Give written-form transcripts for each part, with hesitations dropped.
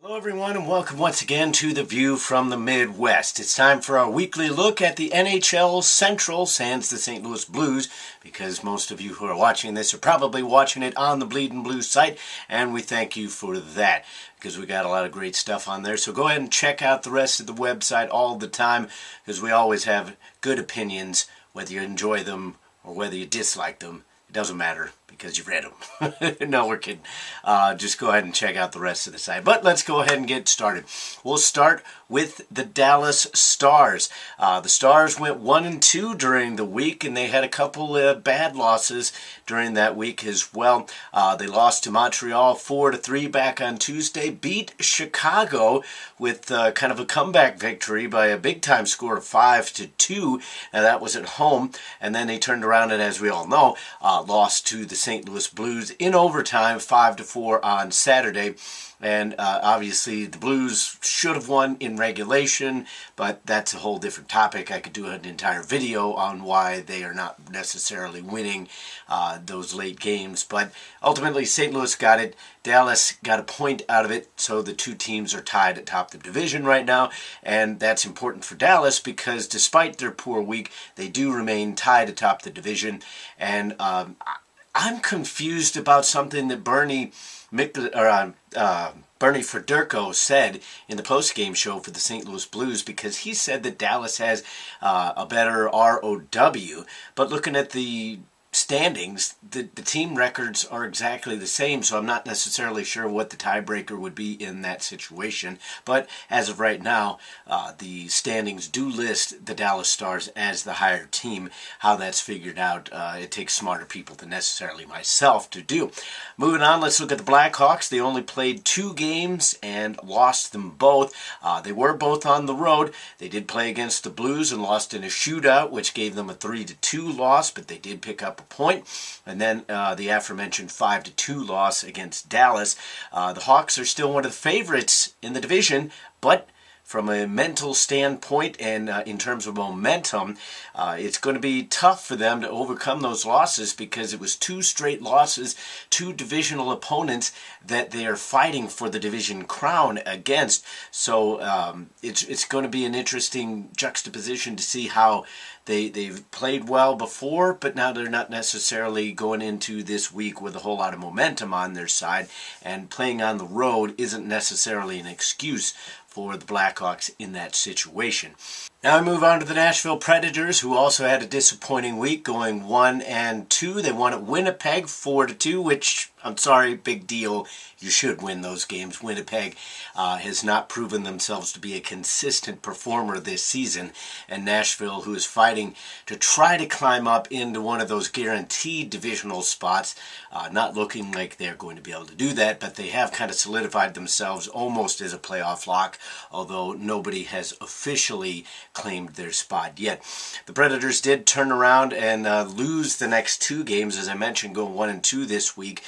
Hello everyone and welcome once again to The View from the Midwest. It's time for our weekly look at the NHL Central sans the St. Louis Blues, because most of you who are watching this are probably watching it on the Bleeding Blue site, and we thank you for that because we got a lot of great stuff on there. So go ahead and check out the rest of the website all the time, because we always have good opinions, whether you enjoy them or whether you dislike them. It doesn't matter because you've read them. No, we're kidding. Just go ahead and check out the rest of the site. But let's go ahead and get started. We'll start with the Dallas Stars. The Stars went 1-2 during the week, and they had a couple of bad losses during that week as well. They lost to Montreal 4-3 back on Tuesday, beat Chicago with kind of a comeback victory by a big-time score of 5-2. Now that was at home, and then they turned around and, as we all know, lost to the St. Louis Blues in overtime 5-4 on Saturday. And obviously the Blues should have won in regulation, but that's a whole different topic. I could do an entire video on why they are not necessarily winning those late games. But ultimately St. Louis got it. Dallas got a point out of it, so the two teams are tied atop the division right now. And that's important for Dallas because despite their poor week, they do remain tied atop the division. And I'm confused about something that Bernie Federko said in the post-game show for the St. Louis Blues, because he said that Dallas has a better ROW, but looking at the standings, the team records are exactly the same, so I'm not necessarily sure what the tiebreaker would be in that situation. But as of right now, the standings do list the Dallas Stars as the higher team. How that's figured out, it takes smarter people than necessarily myself to do. Moving on, let's look at the Blackhawks. They only played 2 games and lost them both. They were both on the road. They did play against the Blues and lost in a shootout, which gave them a 3-2 loss, but they did pick up a point. And then the aforementioned 5-2 loss against Dallas. The Hawks are still one of the favorites in the division, but from a mental standpoint and in terms of momentum, it's going to be tough for them to overcome those losses, because it was 2 straight losses, 2 divisional opponents that they are fighting for the division crown against. So it's going to be an interesting juxtaposition to see how they've played well before, but now they're not necessarily going into this week with a whole lot of momentum on their side, and playing on the road isn't necessarily an excuse for the Blackhawks in that situation. Now we move on to the Nashville Predators, who also had a disappointing week, going 1-2. They won at Winnipeg 4-2, which, I'm sorry, big deal. You should win those games. Winnipeg has not proven themselves to be a consistent performer this season, and Nashville, who is fighting to try to climb up into one of those guaranteed divisional spots, not looking like they're going to be able to do that, but they have kind of solidified themselves almost as a playoff lock, although nobody has officially claimed their spot yet. The Predators did turn around and lose the next 2 games, as I mentioned, going 1-2 this week.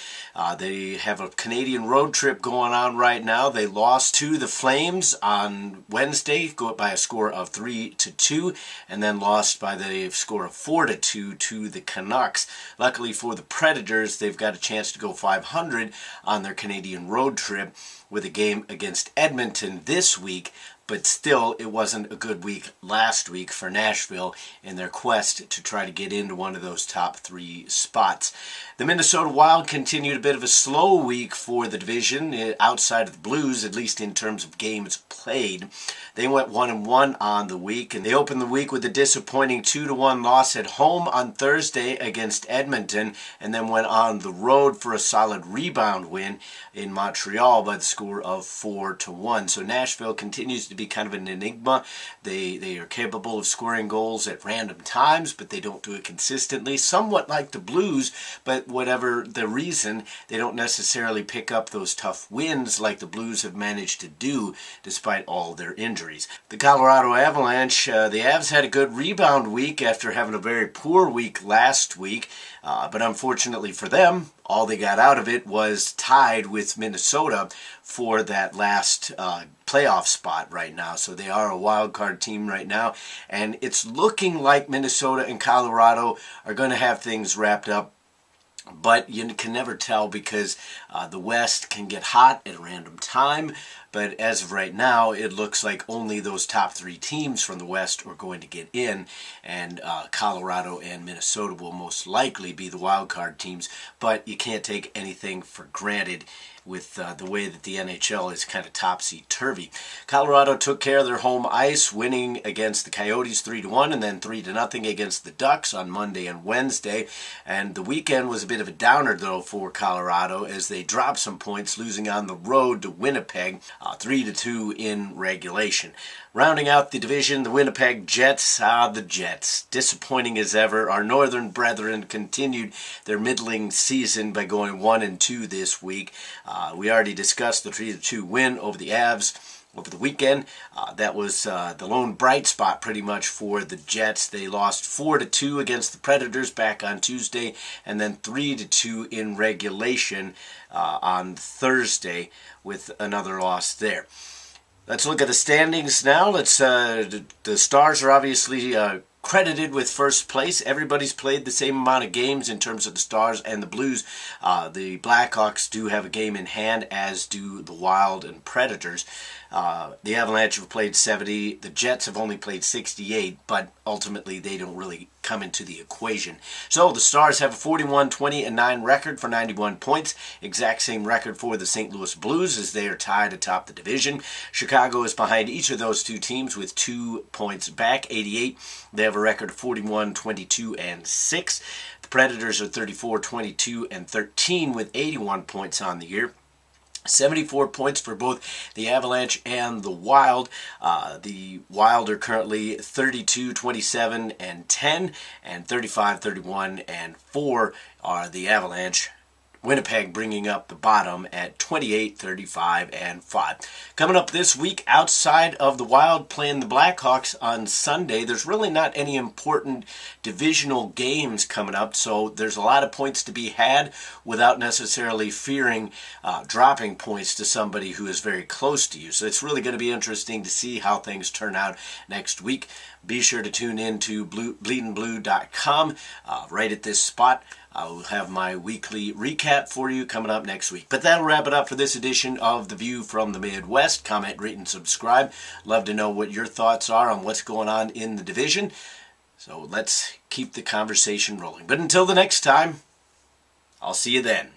They have a Canadian road trip going on right now. They lost to the Flames on Wednesday by a score of 3-2, and then lost by the score of 4-2 to the Canucks. Luckily for the Predators, they've got a chance to go .500 on their Canadian road trip with a game against Edmonton this week. But still, it wasn't a good week last week for Nashville in their quest to try to get into one of those top 3 spots. The Minnesota Wild continued a bit of a slow week for the division, outside of the Blues, at least in terms of games played. They went 1-1 on the week, and they opened the week with a disappointing 2-1 loss at home on Thursday against Edmonton, and then went on the road for a solid rebound win in Montreal by the score of 4-1. So Nashville continues to be kind of an enigma. They are capable of scoring goals at random times, but they don't do it consistently, somewhat like the Blues, but whatever the reason, they don't necessarily pick up those tough wins like the Blues have managed to do despite all their injuries. The Colorado Avalanche, the Avs had a good rebound week after having a very poor week last week, but unfortunately for them, all they got out of it was tied with Minnesota for that last playoff spot right now. So they are a wild card team right now, and it's looking like Minnesota and Colorado are going to have things wrapped up. But you can never tell because the West can get hot at a random time. but as of right now, it looks like only those top 3 teams from the West are going to get in, and Colorado and Minnesota will most likely be the wild card teams, but you can't take anything for granted with the way that the NHL is kind of topsy-turvy. Colorado took care of their home ice, winning against the Coyotes 3-1 and then 3-0 against the Ducks on Monday and Wednesday. And the weekend was a bit of a downer, though, for Colorado as they dropped some points, losing on the road to Winnipeg 3-2 in regulation. Rounding out the division, the Winnipeg Jets. The Jets, disappointing as ever. Our northern brethren continued their middling season by going 1-2 this week. We already discussed the 3-2 win over the Avs over the weekend. That was the lone bright spot pretty much for the Jets. They lost 4-2 against the Predators back on Tuesday, and then 3-2 in regulation on Thursday with another loss there. Let's look at the standings now. The Stars are obviously credited with first place. Everybody's played the same amount of games in terms of the Stars and the Blues. The Blackhawks do have a game in hand, as do the Wild and Predators. The Avalanche have played 70. The Jets have only played 68, but ultimately they don't really come into the equation. So the Stars have a 41-20-9 record for 91 points. Exact same record for the St. Louis Blues, as they are tied atop the division. Chicago is behind each of those 2 teams with 2 points back, 88. They have a record of 41-22-6. The Predators are 34-22-13 with 81 points on the year. 74 points for both the Avalanche and the Wild. The Wild are currently 32-27-10, and 35-31-4 are the Avalanche. Winnipeg bringing up the bottom at 28-35-5. Coming up this week, outside of the Wild playing the Blackhawks on Sunday, there's really not any important divisional games coming up, so there's a lot of points to be had without necessarily fearing dropping points to somebody who is very close to you. So it's really going to be interesting to see how things turn out next week. Be sure to tune in to bleedandblue.com right at this spot. I will have my weekly recap for you coming up next week. But that'll wrap it up for this edition of The View from the Midwest. Comment, rate, and subscribe. Love to know what your thoughts are on what's going on in the division. So let's keep the conversation rolling. But until the next time, I'll see you then.